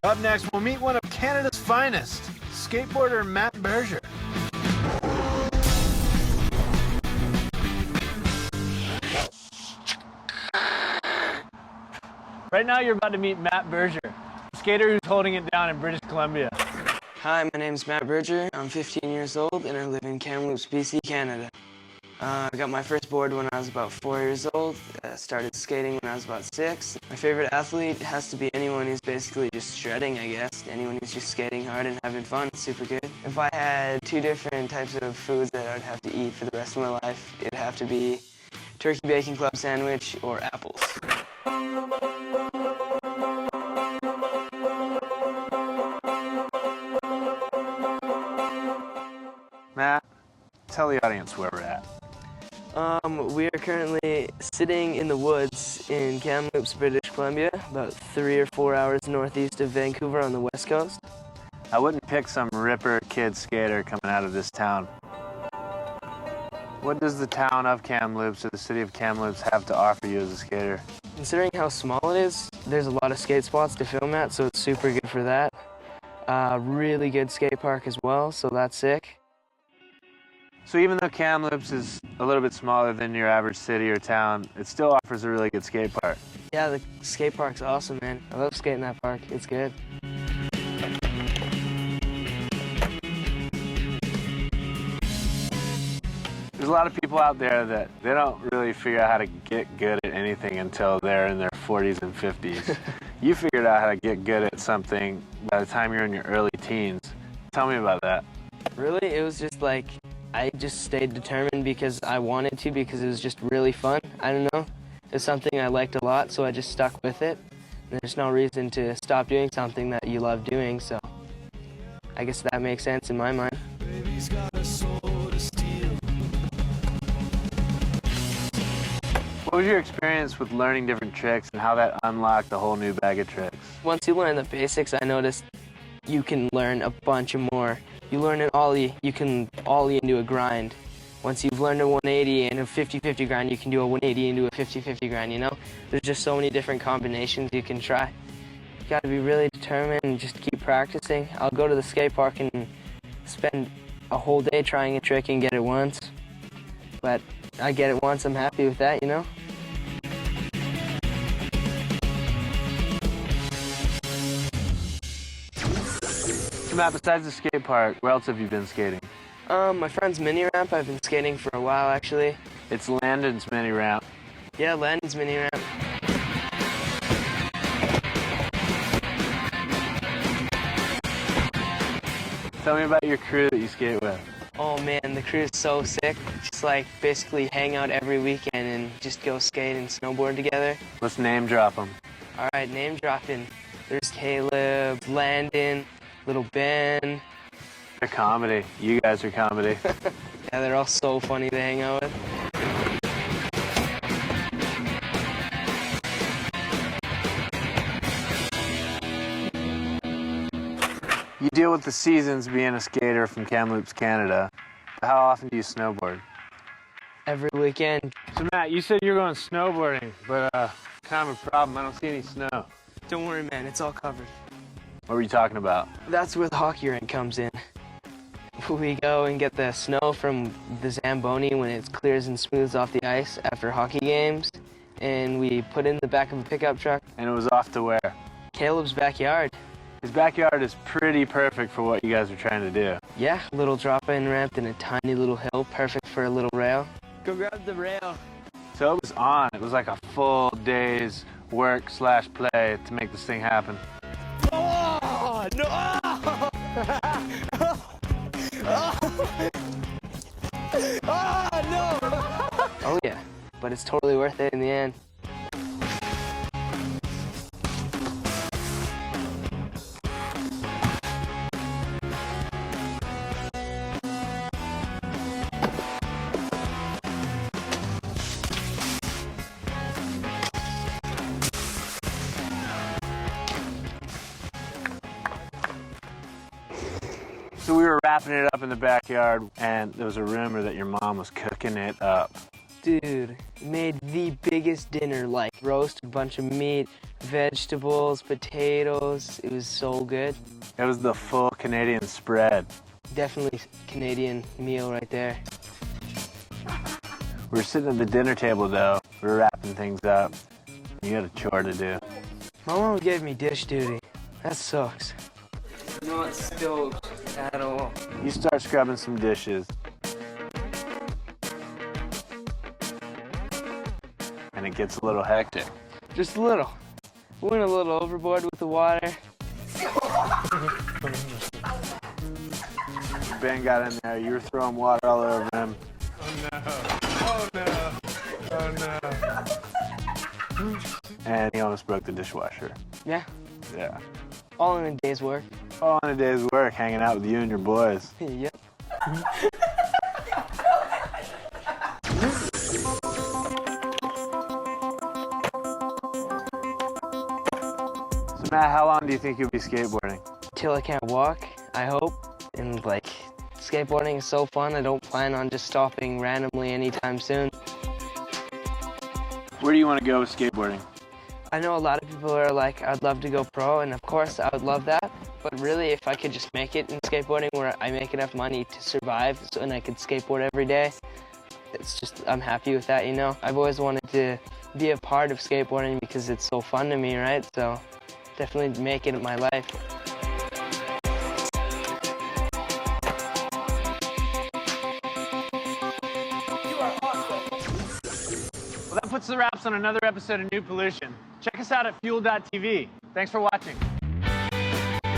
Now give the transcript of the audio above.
Up next, we'll meet one of Canada's finest, skateboarder Matt Berger. Right now, you're about to meet Matt Berger, a skater who's holding it down in British Columbia. Hi, my name's Matt Berger. I'm 15 years old and I live in Kamloops, BC, Canada. I got my first board when I was about 4 years old. Started skating when I was about 6. My favorite athlete has to be anyone who's basically just shredding, I guess. Anyone who's just skating hard and having fun. It's super good. If I had 2 different types of foods that I'd have to eat for the rest of my life, it'd have to be turkey bacon club sandwich or apples. Matt, tell the audience where we're at. We are currently sitting in the woods in Kamloops, British Columbia, about 3 or 4 hours northeast of Vancouver on the west coast. I wouldn't pick some ripper kid skater coming out of this town. What does the town of Kamloops or the city of Kamloops have to offer you as a skater? Considering how small it is, there's a lot of skate spots to film at, so it's super good for that. Really good skate park as well, so that's sick. So even though Kamloops is a little bit smaller than your average city or town, it still offers a really good skate park. Yeah, the skate park's awesome, man. I love skating that park. It's good. There's a lot of people out there that they don't really figure out how to get good at anything until they're in their 40s and 50s. You figured out how to get good at something by the time you're in your early teens. Tell me about that. Really, it was just like, I just stayed determined because I wanted to, because it was just really fun. I don't know. It's something I liked a lot, so I just stuck with it. And there's no reason to stop doing something that you love doing, so I guess that makes sense in my mind. What was your experience with learning different tricks and how that unlocked a whole new bag of tricks? Once you learn the basics, I noticed you can learn a bunch of more. You learn an ollie, you can ollie into a grind. Once you've learned a 180 and a 50-50 grind, you can do a 180 into a 50-50 grind, you know? There's just so many different combinations you can try. You gotta be really determined and just keep practicing. I'll go to the skate park and spend a whole day trying a trick and get it once. But I get it once, I'm happy with that, you know? Matt, besides the skate park, where else have you been skating? My friend's mini ramp, I've been skating for a while actually. It's Landon's mini ramp. Yeah, Landon's mini ramp. Tell me about your crew that you skate with. Oh man, the crew's so sick. Just like basically hang out every weekend and just go skate and snowboard together. Let's name drop them. All right, name dropping. There's Caleb, Landon, Little Ben. They're comedy. You guys are comedy. Yeah, they're all so funny to hang out with. You deal with the seasons being a skater from Kamloops, Canada. How often do you snowboard? Every weekend. So Matt, you said you're going snowboarding, but kind of a problem. I don't see any snow. Don't worry, man, it's all covered. What were you talking about? That's where the hockey rink comes in. We go and get the snow from the Zamboni when it clears and smooths off the ice after hockey games, and we put it in the back of a pickup truck. And it was off to where? Caleb's backyard. His backyard is pretty perfect for what you guys are trying to do. Yeah, little drop-in ramp and a tiny little hill, perfect for a little rail. Go grab the rail. So it was on. It was like a full day's work / play to make this thing happen. Oh, no! Oh, no! Oh, yeah, but it's totally worth it in the end. So we were wrapping it up in the backyard, and there was a rumor that your mom was cooking it up. Dude, made the biggest dinner, like roast, a bunch of meat, vegetables, potatoes. It was so good. It was the full Canadian spread. Definitely Canadian meal right there. We were sitting at the dinner table though. We were wrapping things up. You got a chore to do. My mom gave me dish duty. That sucks. Not stoked at all. You start scrubbing some dishes. And it gets a little hectic. Just a little. We went a little overboard with the water. Ben got in there. You were throwing water all over him. Oh no. Oh no. Oh no. And he almost broke the dishwasher. Yeah, Yeah. all in a day's work. All in a day's work, hanging out with you and your boys. Yep. So Matt, how long do you think you'll be skateboarding? Till I can't walk, I hope. And like, skateboarding is so fun. I don't plan on just stopping randomly anytime soon. Where do you want to go with skateboarding? I know a lot of people are like, I'd love to go pro, and of course I would love that. But really, if I could just make it in skateboarding where I make enough money to survive and I could skateboard every day, it's just, I'm happy with that, you know? I've always wanted to be a part of skateboarding because it's so fun to me, right? So definitely make it my life. Well, that puts the wraps on another episode of New Pollution. Check us out at fuel.tv. Thanks for watching.